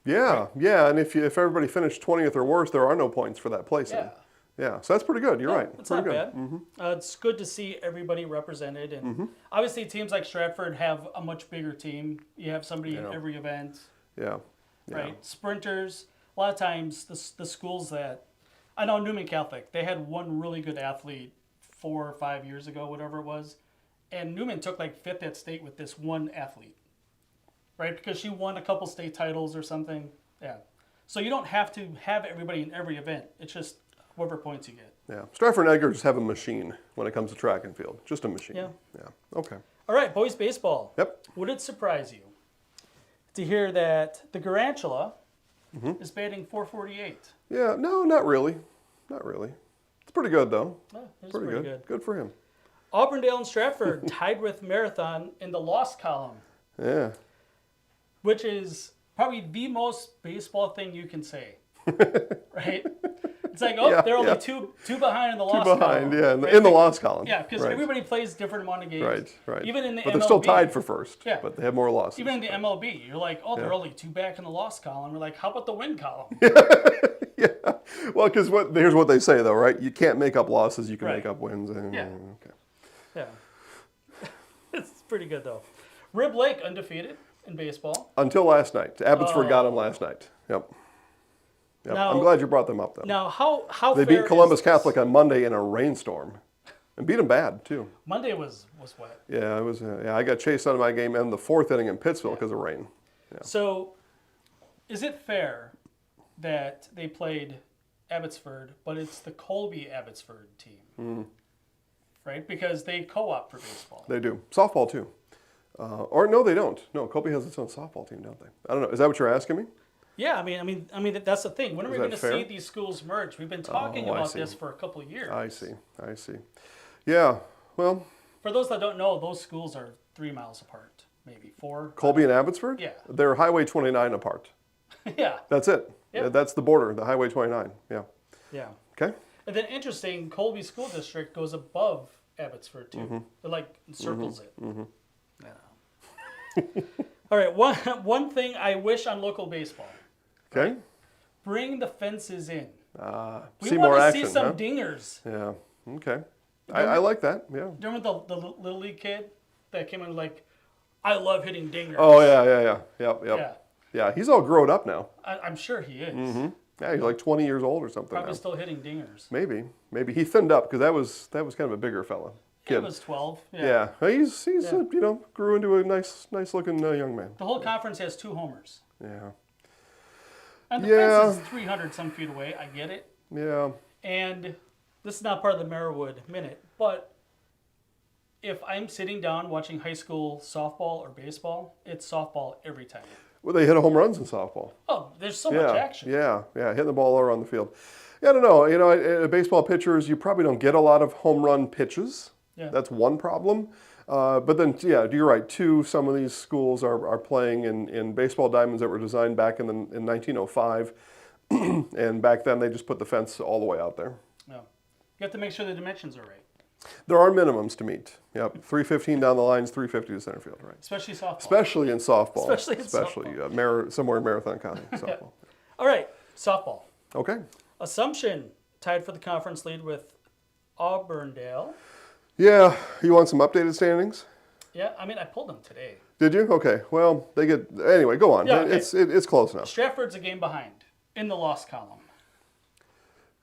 Yeah. Yeah. And if everybody finished 20th or worse, there are no points for that placing. Yeah. Yeah. So that's pretty good. You're right. It's pretty not good. bad. It's good to see everybody represented. And obviously teams like Stratford have a much bigger team. You have somebody in every event. Yeah. Yeah. Right? Sprinters. A lot of times the schools that, I know Newman Catholic, they had one really good athlete 4 or 5 years ago, whatever it was. And Newman took like 5th at state with this one athlete. Right? Because she won a couple state titles or something. Yeah. So you don't have to have everybody in every event. It's just whatever points you get. Yeah. Stratford and Edgar just have a machine when it comes to track and field. Just a machine. Yeah. Yeah. Okay. All right, boys baseball. Yep. Would it surprise you to hear that the Garantula is batting .448? Yeah. No, not really. Not really. It's pretty good though. Oh, it's Pretty pretty good. good. Good for him. Auburndale and Stratford tied with Marathon in the loss column, Yeah. which is probably the most baseball thing you can say. Right? It's like, oh, Yeah, they're only yeah. two behind in the loss Behind, column. yeah, in the, right? in the loss column. Yeah, because Right. everybody plays different amount of games. Right, right. Even in the but MLB. they're still tied for first. Yeah. But they have more losses. Even in the MLB, you're like, oh, they're Yeah. only 2 back in the loss column. You're like, how about the win column? Yeah. Well, because here's what they say though, right? You can't make up losses. You can Right. make up wins. And, Yeah. Okay. Yeah. It's pretty good, though. Rib Lake, undefeated in baseball. Until last night, Abbotsford got them last night. Yep. Yep. Now- I'm glad you brought them up though. Now, how They fair beat Columbus is- Catholic on Monday in a rainstorm, and beat them bad too. Monday was wet. Yeah, it was. Yeah, I got chased out of my game in the 4th inning in Pittsville because of rain. So, is it fair that they played Abbotsford, but it's the Colby Abbotsford team? Right? Because they co-op for baseball. They do softball too, or no, they don't. No, Colby has its own softball team, don't they? I don't know. Is that what you're asking me? Yeah, I mean that's the thing. When are we Is going that to fair? see these schools merge? We've been talking Oh, I about see. this for a couple of years. I see. Yeah. Well, For those that don't know, those schools are 3 miles apart, maybe 4. Colby and Abbotsford. Yeah. They're Highway 29 apart. Yeah, That's it. Yeah. Yeah, that's the border, the Highway 29. Yeah. yeah. Okay. And then interesting, Colby School District goes above Abbotsford too. Mm-hmm. It like encircles it. Yeah. All right, one thing I wish on local baseball: Okay. bring the fences in. We See want more to action, see some huh? dingers. Yeah. Okay. I like that. Yeah. Remember the little league kid that came in like, I love hitting dingers. Oh yeah. Yep. Yeah, Yeah. He's all grown up now. I'm sure he is. Yeah, he's like 20 years old or something Probably now. still hitting dingers. Maybe he thinned up because that was kind of a bigger fella. kid. He was 12. Yeah. Yeah, he's grew into a nice looking young man. The whole conference has 2 homers. Yeah. And the fence is 300 some feet away. I get it. Yeah. And this is not part of the Merriwood Minute, but if I'm sitting down watching high school softball or baseball, it's softball every time. Well, they hit home runs in softball. Oh, there's so much action. Yeah, hitting the ball all around the field. Yeah, I don't know. Baseball pitchers, you probably don't get a lot of home run pitches. Yeah. That's one problem. But then, you're right. Some of these schools are playing in baseball diamonds that were designed back in 1905. And back then, they just put the fence all the way out there. No. You have to make sure the dimensions are right. There are minimums to meet. Yep, 315 down the lines, 350 to center field, right? Especially softball. Especially in softball. Especially somewhere in Marathon County, softball. All right, softball. Okay. Assumption tied for the conference lead with Auburndale. Yeah, you want some updated standings? Yeah, I mean, I pulled them today. Did you? Okay. Well, anyway, go on. Yeah, okay. It's close enough. Stratford's a game behind in the loss column.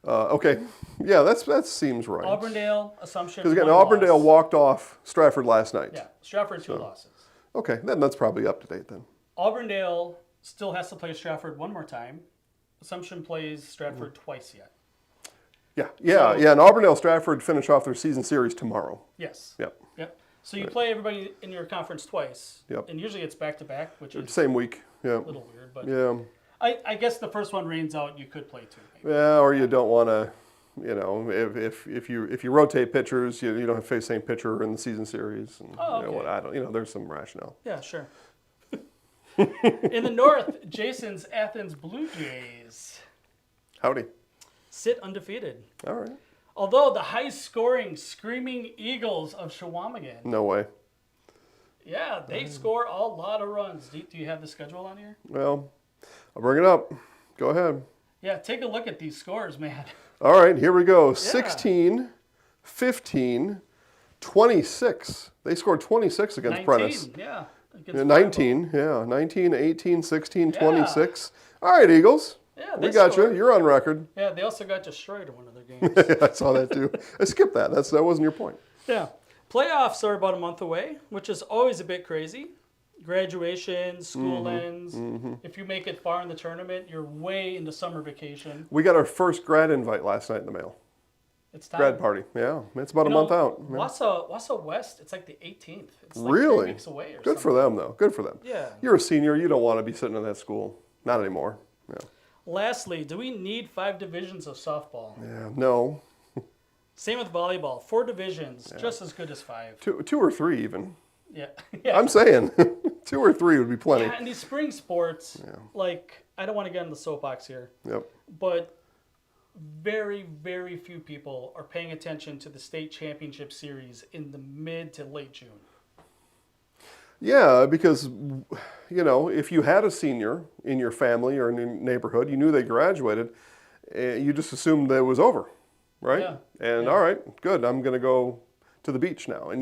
Okay. Yeah, that seems right. Auburndale, Assumption. Because again, Auburndale walked off Stratford last night. Yeah, Stratford 2 losses. Okay, then that's probably up to date then. Auburndale still has to play Stratford one more time. Assumption plays Stratford twice yet. Yeah, and Auburndale Stratford finish off their season series tomorrow. Yes. Yep. So you play everybody in your conference twice. Yep. And usually it's back to back, which is Same week. Yeah. a little weird, but Yeah. I guess the first one rains out, you could play 2. Maybe. Yeah, or you don't want to. If you rotate pitchers, you don't have to face the same pitcher in the season series. And, okay. There's some rationale. Yeah, sure. In the north, Jason's Athens Blue Jays Howdy. sit undefeated. All right. Although the high-scoring Screaming Eagles of Shawamigan, No way. yeah, they score a lot of runs. Do you have the schedule on here? Well, I'll bring it up. Go ahead. Yeah, take a look at these scores, man. All right, here we go. 16, 15, 26. They scored 26 against 19, Prentice. yeah. Yeah, 19, 18, 16, 26. All right, Eagles. Yeah, we got you. You're on record. Yeah, they also got destroyed in one of their games. Yeah, I saw that too. I skipped that. That wasn't your point. Yeah. Playoffs are about a month away, which is always a bit crazy. Graduation, school ends. Mm-hmm. If you make it far in the tournament, you're way into summer vacation. We got our first grad invite last night in the mail. It's time. Grad party. Yeah, it's about a month out. Yeah. Wassa West, it's like the 18th. It's like really? 3 weeks away or Good something. for them, though. Good for them. Yeah. You're a senior. You don't want to be sitting in that school. Not anymore. Yeah. Lastly, do we need 5 divisions of softball? Yeah. No. Same with volleyball. 4 divisions, just as good as 5. Two or 3 even. Yeah. Yeah. I'm saying 2 or 3 would be plenty. Yeah, and these spring sports, like, I don't want to get on the soapbox here, Yep. but very, very few people are paying attention to the state championship series in the mid to late June. Yeah, because, if you had a senior in your family or in your neighborhood, you knew they graduated, you just assumed that it was over, right? Yeah. And all right, good, I'm going to go to the beach now.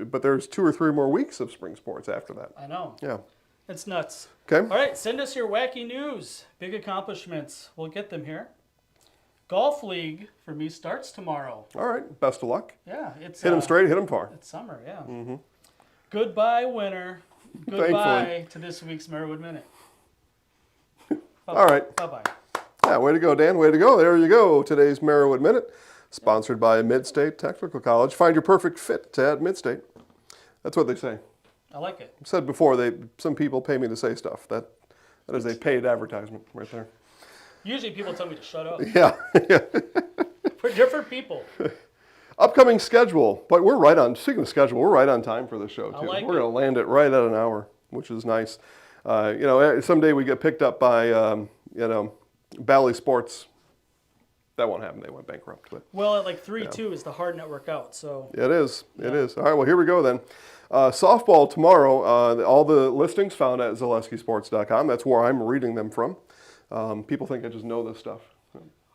But there's 2 or 3 more weeks of spring sports after that. I know. Yeah. It's nuts. Okay. All right, send us your wacky news, big accomplishments. We'll get them here. Golf league for me starts tomorrow. All right, best of luck. Yeah, it's Hit them straight, hit them far. It's summer, yeah. Mm-hmm. Goodbye, winter. Goodbye to this week's Merriwood Minute. All right. Bye-bye. Yeah, way to go, Dan. Way to go. There you go. Today's Merriwood Minute, sponsored by Mid-State Technical College. Find your perfect fit at Mid-State. That's what they say. I like it. I said before, some people pay me to say stuff. That is a paid advertisement right there. Usually people tell me to shut up. Yeah. For different people. Upcoming schedule. But we're right on, speaking of schedule, we're right on time for this show, too. I like We're going to land it right at an hour, which is nice. Someday we get picked up by, Bally Sports. That won't happen. They went bankrupt. But Well, at like 3-2 is the hard network out, so. It is. It is. All right, well, here we go then. Softball tomorrow. All the listings found at ZaleskiSports.com. That's where I'm reading them from. People think I just know this stuff.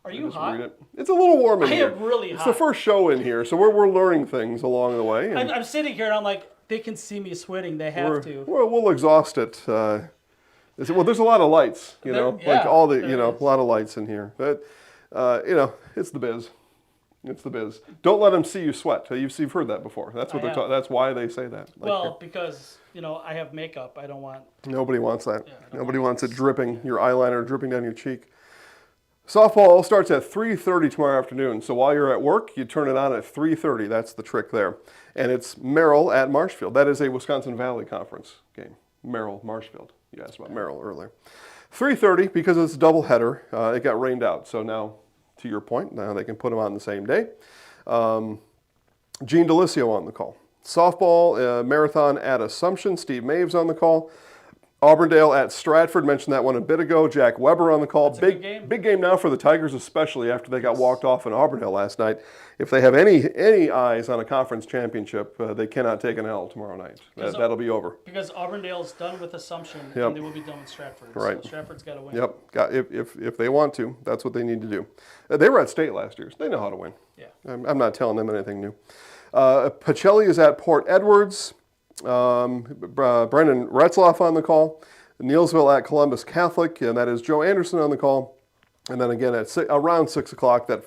Are you hot? It's a little warm in I here. am really It's hot. the first show in here, so we're learning things along the way. And I'm sitting here and I'm like, they can see me sweating. They have to. we'll exhaust it. There's a lot of lights, a a lot of lights in here. But, it's the biz. It's the biz. Don't let them see you sweat. You've heard that before. That's what I have. That's why they say that. Well, because I have makeup. I don't want. Nobody wants that. Yeah, I don't Nobody want wants it dripping, your eyeliner dripping down your cheek. Softball starts at 3:30 tomorrow afternoon. So while you're at work, you turn it on at 3:30. That's the trick there. And it's Merrill at Marshfield. That is a Wisconsin Valley Conference game. Merrill, Marshfield. You asked about Merrill earlier. 3:30 because it's a doubleheader. It got rained out. So now, to your point, now they can put them on the same day. Gene Delisio on the call. Softball marathon at Assumption. Steve Maves on the call. Auburndale at Stratford, mentioned that one a bit ago. Jack Weber on the call. That's a good game. Big game now for the Tigers, especially after they got walked off in Auburndale last night. If they have any eyes on a conference championship, they cannot take an L tomorrow night. That'll be over. Because Auburndale's done with Assumption, Yep. and they will be done with Stratford. Right. So Stratford's got to win. Yep. If they want to, that's what they need to do. They were at state last year, so they know how to win. Yeah. I'm not telling them anything new. Pacelli is at Port Edwards. Brendan Retzloff on the call. Neilsville at Columbus Catholic, and that is Joe Anderson on the call. And then again at around 6 o'clock, that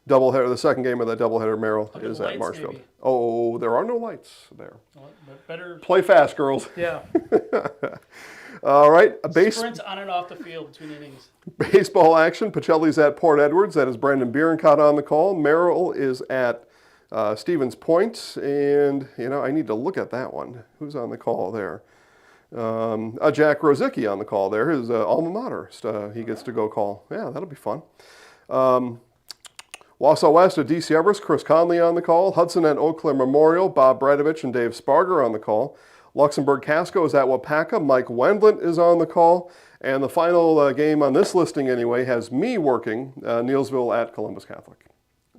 doubleheader, the second game of that doubleheader, Merrill is at Marshfield. Maybe. Oh, there are no lights there. Well, but better. Play fast, girls. Yeah. All right, Sprint on and off the field between innings. baseball action. Pacelli's at Port Edwards. That is Brandon Bierencott on the call. Merrill is at Stevens Point, and I need to look at that one. Who's on the call there? Jack Rosicki on the call there. His alma mater. He gets to go call. Yeah, that'll be fun. Wausau West at DC Everest. Chris Conley on the call. Hudson at Eau Claire Memorial. Bob Bradovich and Dave Sparger on the call. Luxembourg Casco is at Wapaka. Mike Wendlandt is on the call. And the final game on this listing anyway has me working, Neilsville at Columbus Catholic.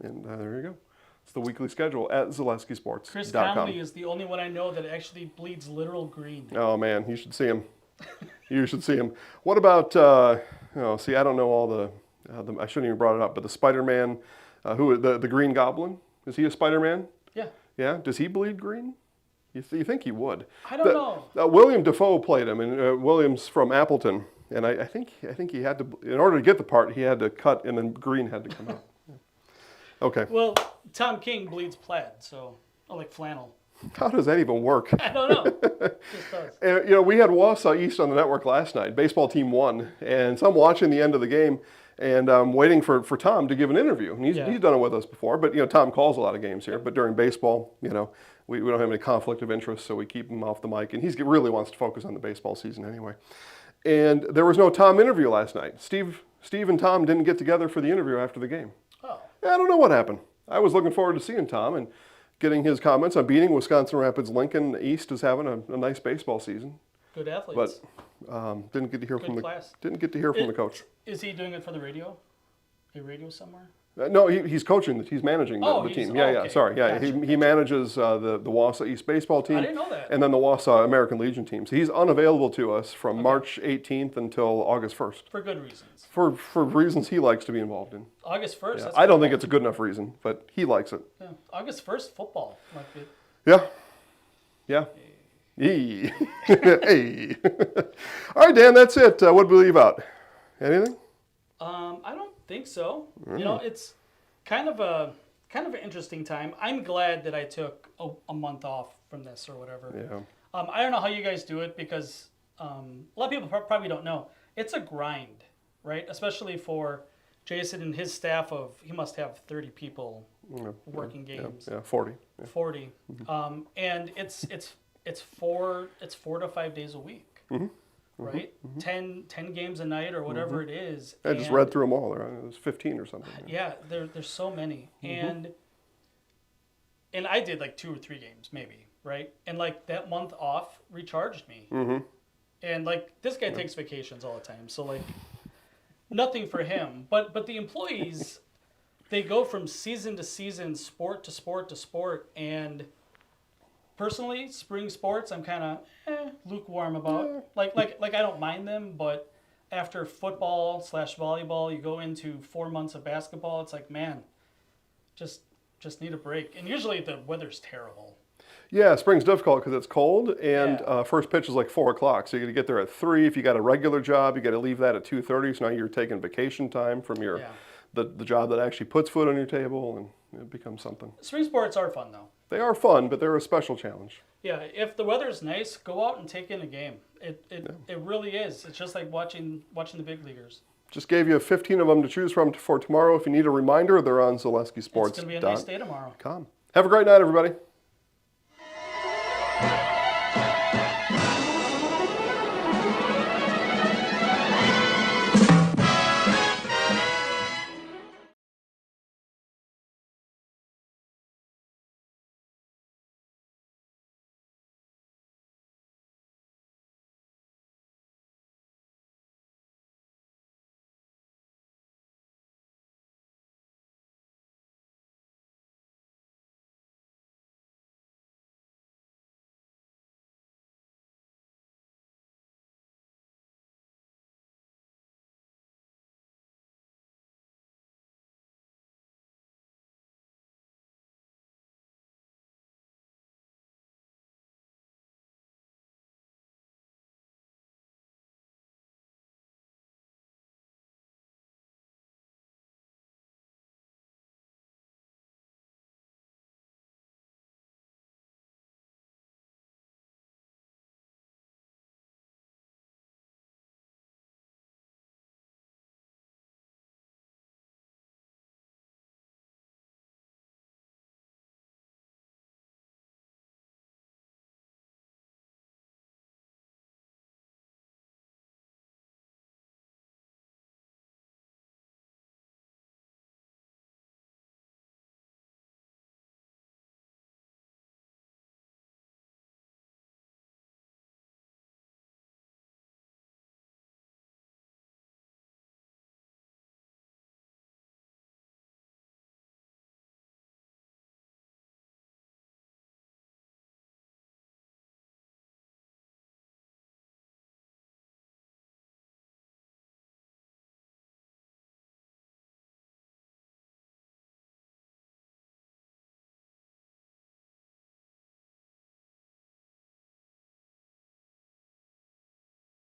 And there you go. It's the weekly schedule at ZaleskiSports.com. Chris Conley is the only one I know that actually bleeds literal green. Oh, man, you should see him. You should see him. What about, see, I don't know all the I shouldn't even brought it up, but the Spider-Man, the Green Goblin, is he a Spider-Man? Yeah. Yeah? Does he bleed green? You think he would? I don't know. William Dafoe played him, and William's from Appleton, and I think he had to, in order to get the part, he had to cut, and then green had to come out. Okay. Well, Tom King bleeds plaid, so I like flannel. How does that even work? I don't know. It just does. We had Wausau East on the network last night. Baseball team won, and so I'm watching the end of the game, and I'm waiting for Tom to give an interview. And he's done it with us before, but Tom calls a lot of games here. But during baseball, we don't have any conflict of interest, so we keep him off the mic, and he really wants to focus on the baseball season anyway. And there was no Tom interview last night. Steve and Tom didn't get together for the interview after the game. Oh. I don't know what happened. I was looking forward to seeing Tom and getting his comments on beating Wisconsin Rapids. Lincoln East is having a nice baseball season. Good athletes. But didn't get to hear Good from class. the coach. Is he doing it for the radio? A radio somewhere? No, he's coaching. He's managing the team. Okay. Sorry. Yeah, Gotcha. he manages the Wausau East baseball team. I didn't know that. And then the Wausau American Legion team. So he's unavailable to us from March 18th until August 1st. For good reasons. For reasons he likes to be involved in. August 1st? Yeah. That's I don't think it's a good enough reason, but he likes it. Yeah. August 1st, football. Might be. Yeah. Hey. Hey. All right, Dan, that's it. What did we leave out? Anything? I don't think so. It's kind of an interesting time. I'm glad that I took a month off from this or whatever. Yeah. I don't know how you guys do it because a lot of people probably don't know. It's a grind, right? Especially for Jason and his staff he must have 30 people working games. Yeah, 40. Yeah. 40. And it's 4 to 5 days a week. Mm-hmm. Right? Mm-hmm. 10 games a night or whatever it is. I just read through them all. It was 15 or something. Yeah, there's so many. And I did like 2 or 3 games maybe, right? And like that month off recharged me. Mm-hmm. And like this guy takes vacations all the time. So like nothing for him. But the employees, they go from season to season, sport to sport to sport, and personally, spring sports, I'm kind of lukewarm about. Like I don't mind them, but after football / volleyball, you go into 4 months of basketball. It's like, man, just need a break. And usually the weather's terrible. Yeah, spring's difficult because it's cold, and first pitch is like 4 o'clock. So you got to get there at 3. If you got a regular job, you got to leave that at 2:30. So now you're taking vacation time from your the job that actually puts food on your table, and it becomes something. Spring sports are fun though. They are fun, but they're a special challenge. Yeah, if the weather's nice, go out and take in a game. It really is. It's just like watching the big leaguers. Just gave you 15 of them to choose from for tomorrow. If you need a reminder, they're on Zaleski Sports. It's going to be a nice day tomorrow. Have a great night, everybody.